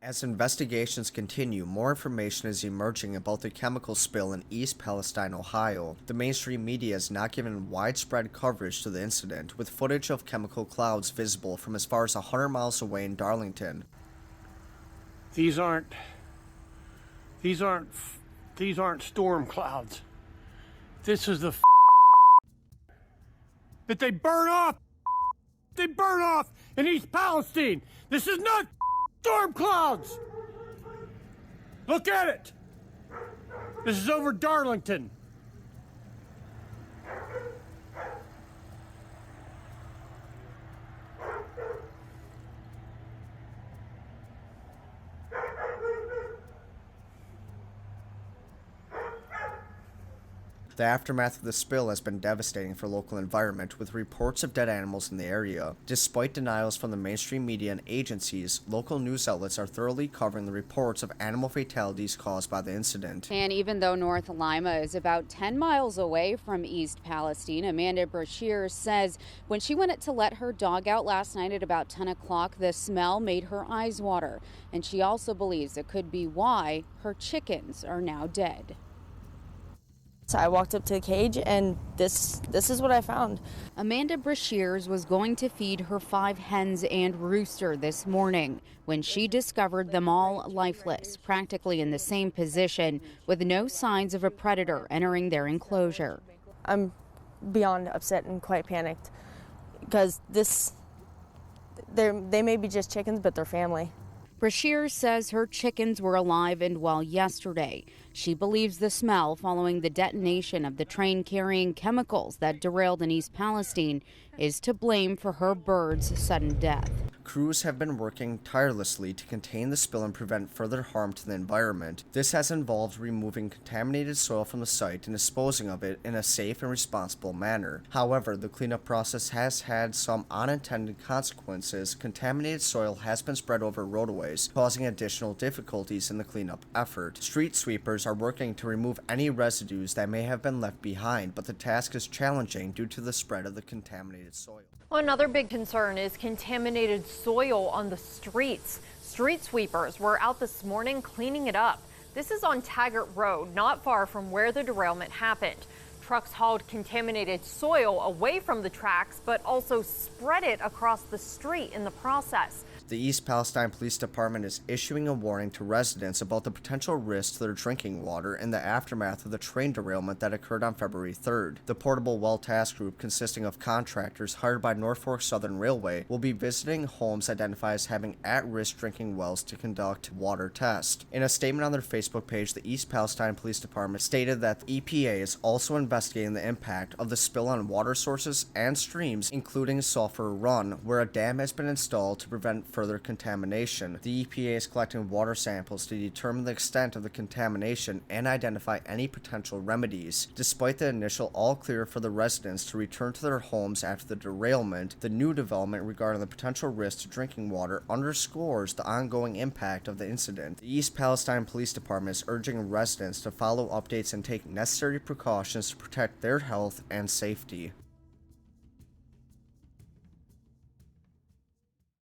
As investigations continue, more information is emerging about the chemical spill in East Palestine, Ohio. The mainstream media has not given widespread coverage to the incident, with footage of chemical clouds visible from as far as 100 miles away in Darlington. These aren't storm clouds. This is the that they burn off. They burn off in East Palestine. This is not storm clouds. Look at it. This is over Darlington. The aftermath of the spill has been devastating for local environment, with reports of dead animals in the area. Despite denials from the mainstream media and agencies, local news outlets are thoroughly covering the reports of animal fatalities caused by the incident. And even though North Lima is about 10 miles away from East Palestine, Amanda Brashear says when she went to let her dog out last night at about 10 o'clock, the smell made her eyes water. And she also believes it could be why her chickens are now dead. So I walked up to the cage and this is what I found. Amanda Brashears was going to feed her 5 hens and rooster this morning when she discovered them all lifeless, practically in the same position, with no signs of a predator entering their enclosure. I'm beyond upset and quite panicked because they may be just chickens, but they're family. Brashear says her chickens were alive and well yesterday. She believes the smell following the detonation of the train carrying chemicals that derailed in East Palestine is to blame for her birds' sudden death. Crews have been working tirelessly to contain the spill and prevent further harm to the environment. This has involved removing contaminated soil from the site and disposing of it in a safe and responsible manner. However, the cleanup process has had some unintended consequences. Contaminated soil has been spread over roadways, causing additional difficulties in the cleanup effort. Street sweepers are working to remove any residues that may have been left behind, but the task is challenging due to the spread of the contaminated soil. Well, another big concern is contaminated soil on the streets. Street sweepers were out this morning cleaning it up. This is on Taggart Road, not far from where the derailment happened. Trucks hauled contaminated soil away from the tracks, but also spread it across the street in the process. The East Palestine Police Department is issuing a warning to residents about the potential risks to their drinking water in the aftermath of the train derailment that occurred on February 3rd. The Portable Well Task Group, consisting of contractors hired by Norfolk Southern Railway, will be visiting homes identified as having at-risk drinking wells to conduct water tests. In a statement on their Facebook page, the East Palestine Police Department stated that the EPA is also investigating the impact of the spill on water sources and streams, including Sulphur Run, where a dam has been installed to prevent further contamination. The EPA is collecting water samples to determine the extent of the contamination and identify any potential remedies. Despite the initial all clear for the residents to return to their homes after the derailment, the new development regarding the potential risk to drinking water underscores the ongoing impact of the incident. The East Palestine Police Department is urging residents to follow updates and take necessary precautions to protect their health and safety.